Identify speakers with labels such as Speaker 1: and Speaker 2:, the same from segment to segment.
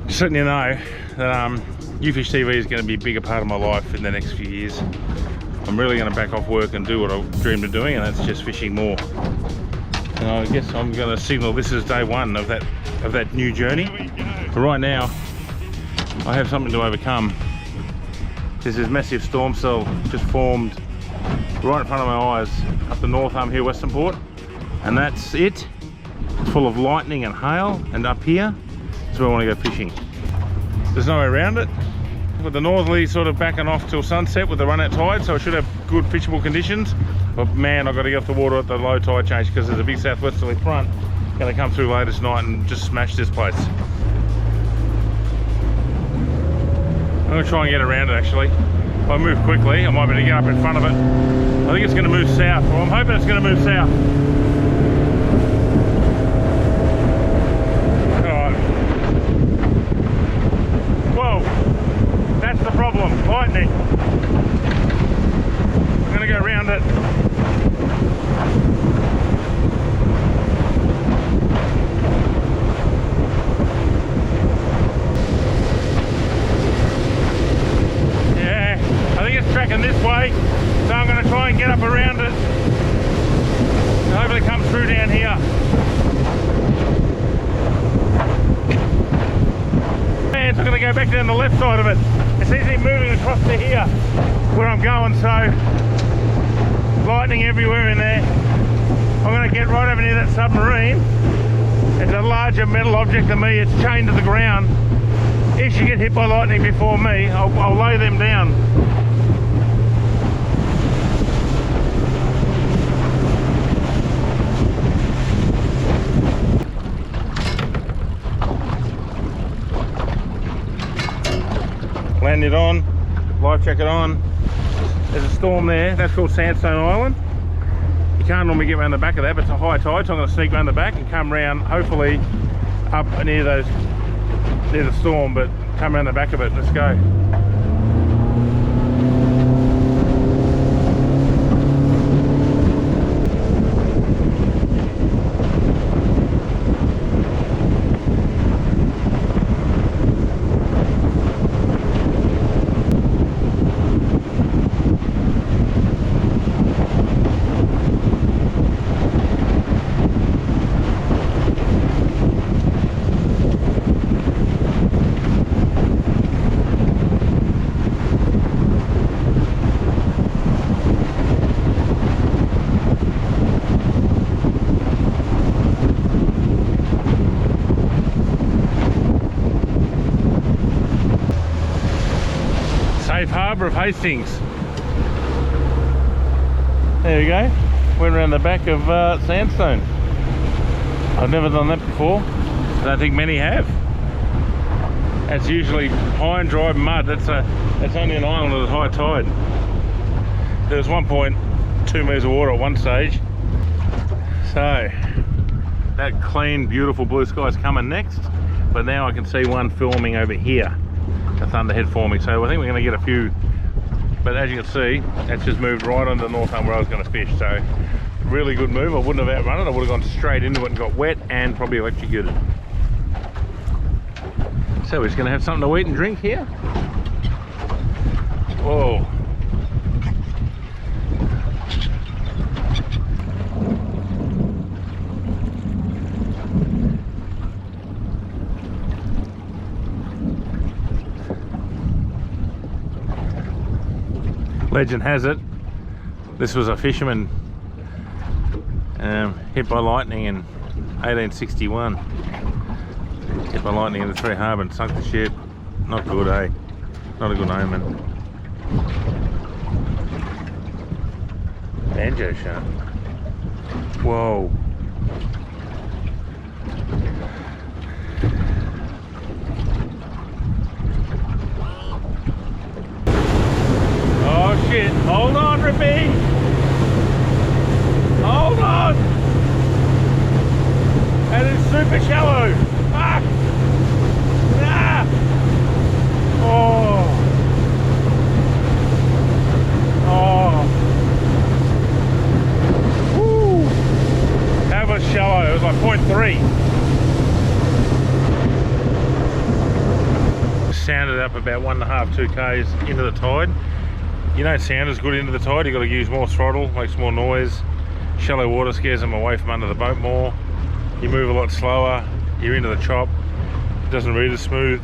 Speaker 1: Just letting you know that YouFishTV is going to be a bigger part of my life in the next few years. I'm really going to back off work and do what I dreamed of doing, and that's just fishing more. And I guess I'm going to signal this is day one of that new journey. But right now, I have something to overcome. There's this massive storm cell just formed right in front of my eyes up the north arm here, Western Port, and that's it. It's full of lightning and hail, and up here is where I want to go fishing. There's no way around it. With the northerly sort of backing off till sunset with the run out tide, so I should have good fishable conditions. But man, I've got to get off the water at the low tide change because there's a big southwesterly front going to come through later tonight and just smash this place. I'm going to try and get around it actually. If I move quickly, I might be able to get up in front of it. I think it's going to move south. Well, I'm hoping it's going to move south. Alright. Whoa. That's the problem. Lightning. I'm going to go around it. Tracking this way, so I'm going to try and get up around it and hopefully come through down here. And I'm going to go back down the left side of it. It's easily moving across to here where I'm going, so lightning everywhere in there. I'm going to get right over near that submarine. It's a larger metal object than me. It's chained to the ground. If you get hit by lightning before me, I'll lay them down. Landed on, life jacket on. There's a storm there, that's called Sandstone Island. You can't normally get around the back of that, but it's a high tide, so I'm going to sneak around the back and come round, hopefully up near the storm, but come around the back of it. Let's go. Safe harbour of Hastings. There we go. Went around the back of Sandstone. I've never done that before. I don't think many have. That's usually high and dry mud. That's only an island at a high tide. There was 1.2 metres of water at one stage. So that clean, beautiful blue sky is coming next. But now I can see one forming over here. A thunderhead forming, so I think we're going to get a few, but as you can see, that's just moved right on the north arm where I was going to fish. So really good move. I wouldn't have outrun it. I would have gone straight into it and got wet and probably electrocuted. So we're just going to have something to eat and drink here. Whoa. Legend has it, this was a fisherman hit by lightning in 1861. Hit by lightning in the Three Harbour and sunk the ship. Not good, eh? Not a good omen. Banjo shark. Whoa. Oh shit, hold on, Rippy! Hold on! That is super shallow! Fuck! Ah! Oh! Oh! Woo! That was shallow, it was like 0.3. sounded up about 1.5 to 2 k's into the tide. You don't sound as good into the tide, you've got to use more throttle, makes more noise. Shallow water scares them away from under the boat more. You move a lot slower, you're into the chop, it doesn't read as smooth.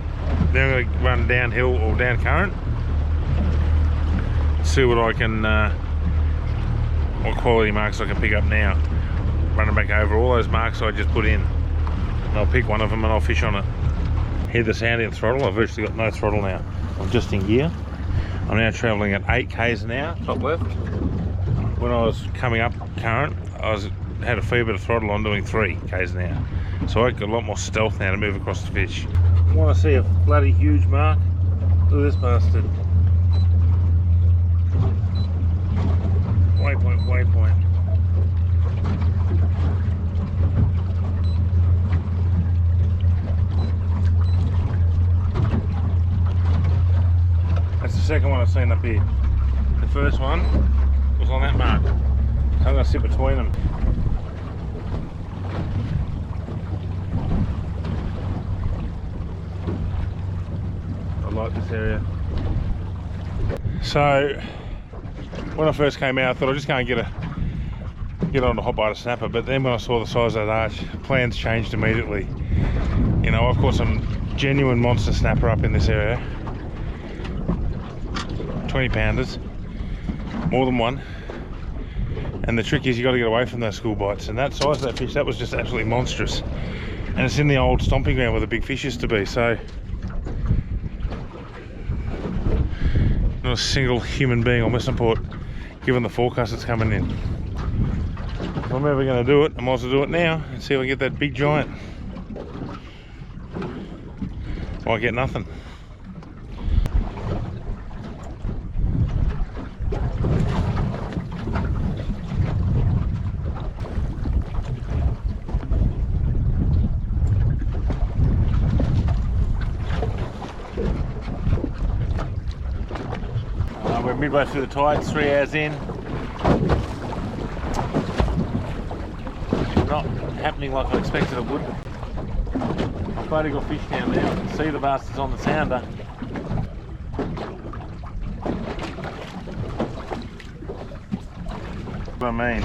Speaker 1: Then I'm going to run downhill or down current. See what I can, what quality marks I can pick up now. Running back over all those marks I just put in. And I'll pick one of them and I'll fish on it. Hear the sound in throttle, I've virtually got no throttle now. I'm just in gear. I'm now travelling at 8 k's an hour, top left. When I was coming up current, had a fair bit of throttle on, doing 3 k's an hour. So I've got a lot more stealth now to move across the fish. I want to see a bloody huge mark. Look at this bastard. Waypoint, waypoint. That's the second one I've seen up here. The first one was on that mark. So I'm going to sit between them. I like this area. So when I first came out, I thought I just can't get on the hot biter snapper, but then when I saw the size of that arch, plans changed immediately. You know, I've caught some genuine monster snapper up in this area. 20 pounders, more than one. And the trick is you got to get away from those school bites. And that size of that fish, that was just absolutely monstrous. And it's in the old stomping ground where the big fish used to be. So not a single human being on Western Port, given the forecast that's coming in. If I'm ever going to do it, I might as well do it now and see if I can get that big giant. Or I get nothing. We're midway through the tide, 3 hours in. Not happening like I expected it would. I've finally got fish down there. I can see the bastards on the sounder. What I mean,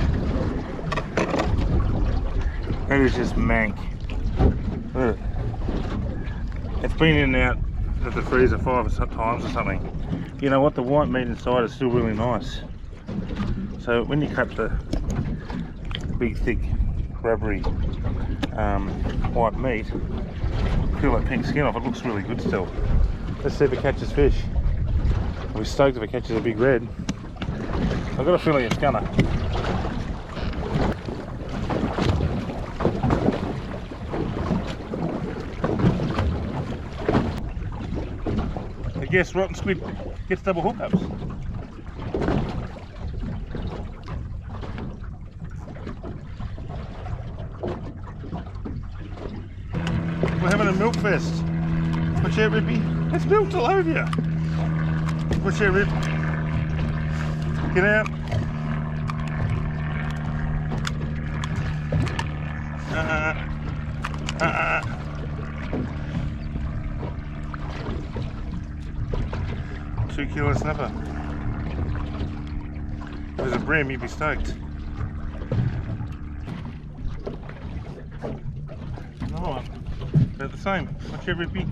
Speaker 1: that is just mank. Look. It's been in and out of the freezer 5 times or something. You know what, the white meat inside is still really nice. So when you cut the big thick rubbery white meat, peel that pink skin off, it looks really good still. Let's see if it catches fish. I'll be stoked if it catches a big red. I've got a feeling it's gonna. I guess rotten squid gets double hookups. We're having a milk fest. Watch out, Rippy. It's milked all over you. Watch out, Rip. Get out. $2 kilo snapper. If there's a brim, you'd be stoked. Another one. They're the same. Watch out, Rippy.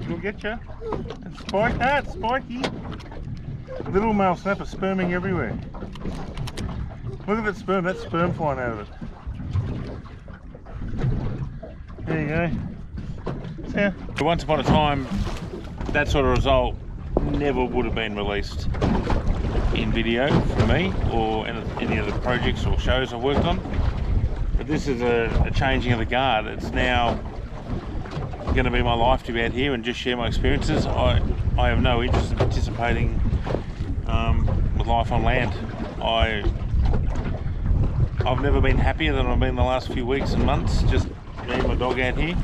Speaker 1: It'll get you. It's spiked. It's spiky. Little male snapper sperming everywhere. Look at that sperm. That's sperm flying out of it. There you go. Yeah. Once upon a time, that sort of result never would have been released in video for me or any of the projects or shows I've worked on. But this is a changing of the guard. It's now going to be my life to be out here and just share my experiences. I have no interest in participating with life on land. I've never been happier than I've been the last few weeks and months, just me and my dog out here.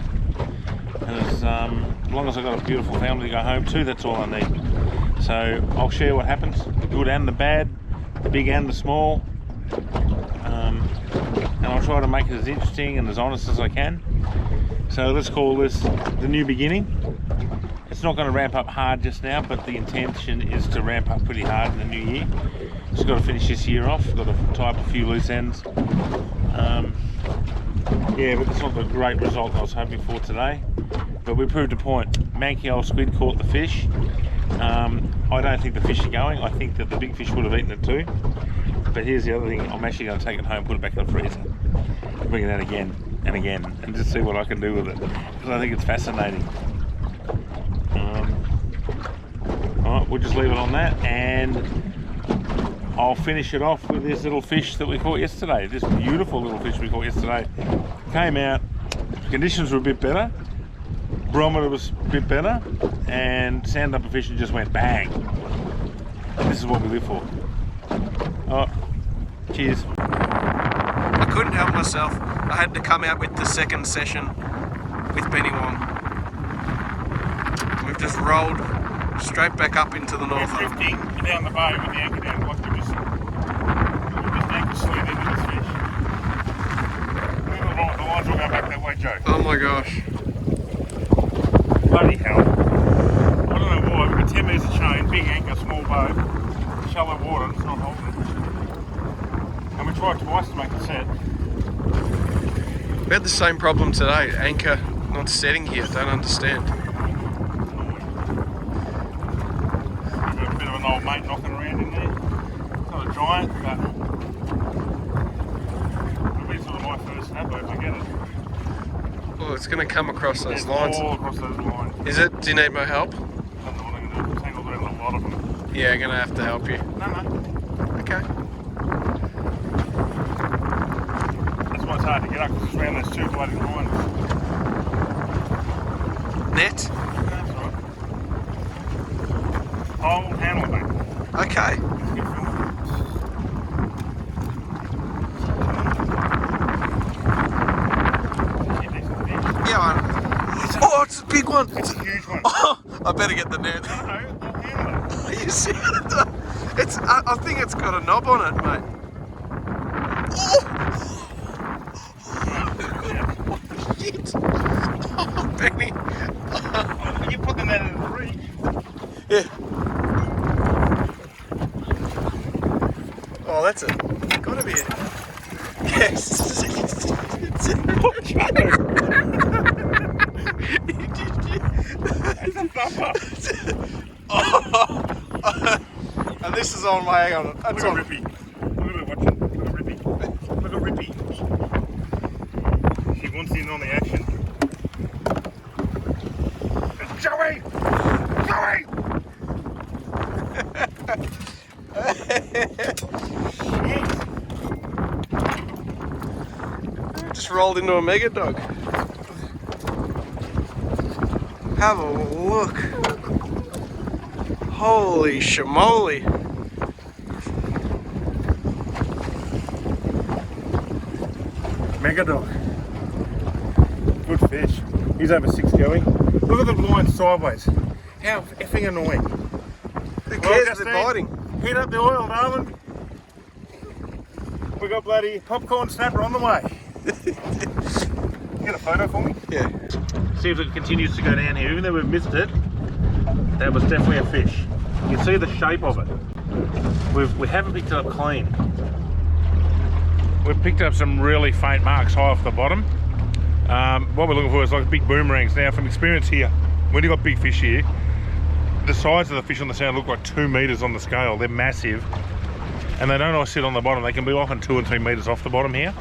Speaker 1: And as long as I've got a beautiful family to go home to, that's all I need. So I'll share what happens, the good and the bad, the big and the small. And I'll try to make it as interesting and as honest as I can. So let's call this the new beginning. It's not going to ramp up hard just now, but the intention is to ramp up pretty hard in the new year. Just got to finish this year off. Got to tie up a few loose ends. Yeah, but it's not the great result I was hoping for today. But we proved a point. Manky old squid caught the fish. I don't think the fish are going. I think that the big fish would have eaten it too. But here's the other thing. I'm actually going to take it home, put it back in the freezer, bring it out again and again, and just see what I can do with it. Because I think it's fascinating. Alright, we'll just leave it on that, and I'll finish it off with this little fish that we caught yesterday. This beautiful little fish we caught yesterday. Came out, conditions were a bit better, barometer was a bit better, and sand up a fish and just went bang. And this is what we live for. Oh, cheers.
Speaker 2: I couldn't help myself. I had to come out with the second session with Benny Wong. We've just rolled straight back up into the north.
Speaker 1: We're drifting down the bay with the anchor down, like we just anchor slid into this fish. The lines will go back that way, Joe.
Speaker 2: Oh my gosh.
Speaker 1: Bloody hell. I don't know why, we've got 10 metres of chain, big anchor, small boat, shallow water, and it's not holding it. And we tried twice to make it set.
Speaker 2: We had the same problem today, anchor not setting here, don't understand.
Speaker 1: We've got a bit of an old mate knocking around in there. It's not a giant, but it'll be sort of my first snapper if I get it.
Speaker 2: Oh, it's going to come across those lines.
Speaker 1: All across those lines.
Speaker 2: Is it? Do you need my help?
Speaker 1: I don't know what I'm going to do. It's tangled around a lot of them.
Speaker 2: Yeah, I'm going to have to help you.
Speaker 1: No.
Speaker 2: Okay.
Speaker 1: That's why it's hard to get up, because it's around those two bloody lines.
Speaker 2: Net?
Speaker 1: That's right. I'll handle it, mate.
Speaker 2: Okay.
Speaker 1: Let's get filming.
Speaker 2: Oh, it's a big one.
Speaker 1: It's a huge one.
Speaker 2: Oh, I better get the net.
Speaker 1: No, I'll handle it.
Speaker 2: Are you serious? It's. I think it's got a knob on it, mate. Oh! Shit! Oh, Benny.
Speaker 1: You put the net in the reach.
Speaker 2: Yeah. Oh, that's it. Gotta be it. Yes.
Speaker 1: It's a thumper.
Speaker 2: Oh. And this is on my hang on. That's
Speaker 1: Look
Speaker 2: on.
Speaker 1: at Rippy. Look at her watching. Look at Rippy. Look at Rippy. She wants in on the action. It's Joey! Joey! Shit.
Speaker 2: Just rolled into a mega dog. Have a look. Holy shamoly.
Speaker 1: Mega dog. Good fish. He's over 6 going. Look at the line sideways. How effing annoying.
Speaker 2: Who cares? They're biting.
Speaker 1: Heat up the oil, darling. We got bloody popcorn snapper on the way. Get a photo for me?
Speaker 2: Yeah.
Speaker 1: See if it continues to go down here. Even though we've missed it, that was definitely a fish. You can see the shape of it. We haven't picked it up clean. We've picked up some really faint marks high off the bottom. What we're looking for is like big boomerangs. Now, from experience here, when you've got big fish here, the size of the fish on the sound look like 2 meters on the scale. They're massive, and they don't always sit on the bottom. They can be often 2 and 3 meters off the bottom here.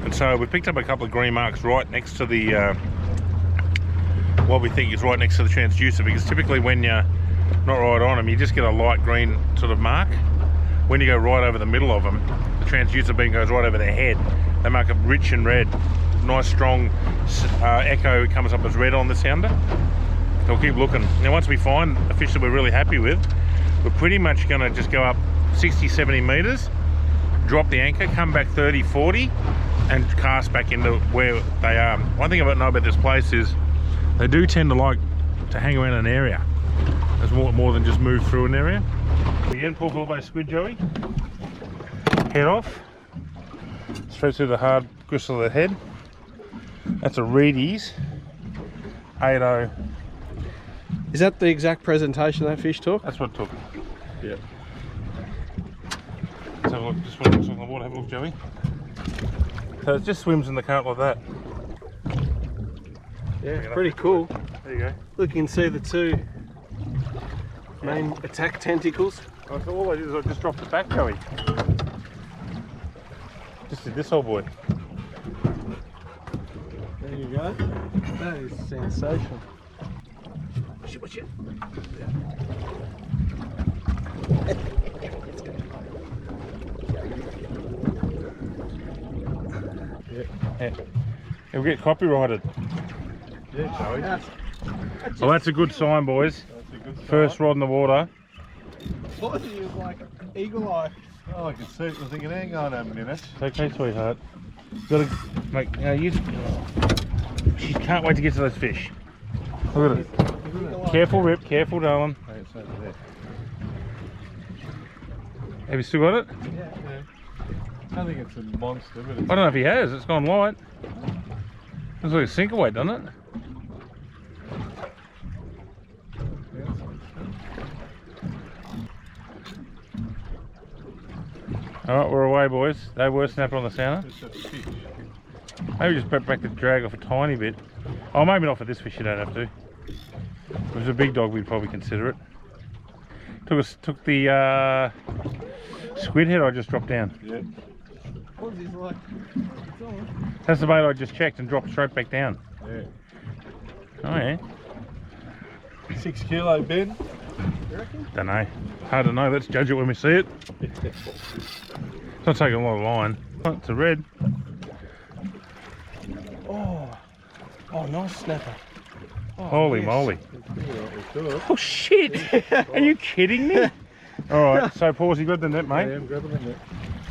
Speaker 1: And so we picked up a couple of green marks right next to the what we think is right next to the transducer, because typically when you're not right on them, you just get a light green sort of mark. When you go right over the middle of them, the transducer beam goes right over their head. They mark them rich and red. Nice strong echo comes up as red on the sounder. So we'll keep looking. Now once we find a fish that we're really happy with, we're pretty much going to just go up 60-70 meters, drop the anchor, come back 30-40 and cast back into where they are. One thing I know about this place is they do tend to like to hang around an area. There's more than just move through an area. Again, pull full by squid, Joey. Head off. Straight through the hard gristle of the head. That's a Reedy's 8.0
Speaker 3: Is that the exact presentation that fish took?
Speaker 1: That's what it took.
Speaker 3: Yeah.
Speaker 1: Let's have a look. Just when it looks on the water, have a look, Joey. So it just swims in the current like that.
Speaker 3: Yeah, pretty cool.
Speaker 1: There you go.
Speaker 3: Look, you can see the two main attack tentacles.
Speaker 1: So all I did is I just dropped it back, Joey. Just did this old boy.
Speaker 3: There you go. That is sensational.
Speaker 1: Watch it. Yeah. It'll get copyrighted.
Speaker 3: Yeah, Joey.
Speaker 1: Well, that's a good sign, boys.
Speaker 3: That's a good sign.
Speaker 1: First rod in the water.
Speaker 3: What is it like eagle eye?
Speaker 4: Oh, I can see it. I was thinking, hang on a minute.
Speaker 1: It's okay, sweetheart. Gotta make. You she can't wait to get to those fish. Look at it. Careful, Rip. Careful, darling.
Speaker 4: Hey, it's over there.
Speaker 1: Have you still got it?
Speaker 4: Yeah. I think it's a monster, but
Speaker 1: I don't know if he has. It's gone light. Looks like a sinker weight, doesn't it? Alright, we're away, boys. They were snapping on the sounder.
Speaker 4: it's a fish.
Speaker 1: Maybe just put back the drag off a tiny bit. Oh, maybe not for this fish, you don't have to. If it was a big dog, we'd probably consider it. Took the squid head I just dropped down.
Speaker 4: Yeah.
Speaker 3: What is this like? It's on.
Speaker 1: That's the bait I just checked and dropped straight back down.
Speaker 4: Yeah.
Speaker 1: Oh yeah.
Speaker 4: 6 kilo, Ben.
Speaker 3: You reckon?
Speaker 1: Don't know. Hard to know. Let's judge it when we see it. It's not taking a lot of line. Oh, it's a red.
Speaker 3: Oh, nice snapper. Oh,
Speaker 1: Holy
Speaker 3: yes.
Speaker 1: moly. Oh shit! Are you kidding me? Alright, so pause, you got the net, mate?
Speaker 4: Yeah, I'm grabbing the net.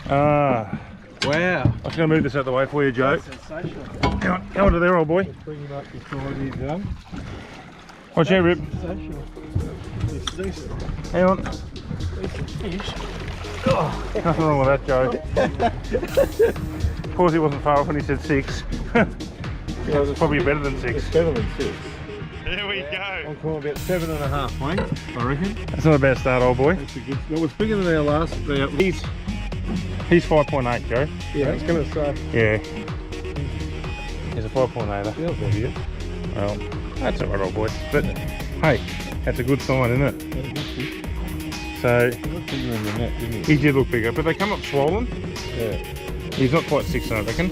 Speaker 3: Wow.
Speaker 1: I was going to move this out of the way for you, Joe.
Speaker 3: Sensational.
Speaker 1: Come on to there, old boy.
Speaker 4: Bring him up before he's done.
Speaker 1: Watch out, Rip.
Speaker 3: Sensational. It's decent.
Speaker 1: Hang on.
Speaker 3: Decent fish.
Speaker 1: Nothing wrong with that, Joe. Pause, he wasn't far off when he said 6.
Speaker 4: Yeah,
Speaker 1: It's probably better than 6.
Speaker 4: It's better than 6.
Speaker 1: There we go.
Speaker 4: I'll call about 7.5 length, I reckon.
Speaker 1: That's not a bad start, old boy.
Speaker 4: That's a good. It was bigger than our last.
Speaker 1: He's 5.8, Joe.
Speaker 3: Yeah, I was going to say.
Speaker 1: Yeah. He's a 5.8er.
Speaker 4: Yeah, there you
Speaker 1: Well, that's alright, old boy. But hey, that's a good sign, isn't it? So
Speaker 4: He looked bigger in the net, didn't
Speaker 1: he did look bigger, but they come up swollen.
Speaker 4: he? Yeah.
Speaker 1: He's not quite 6, I reckon.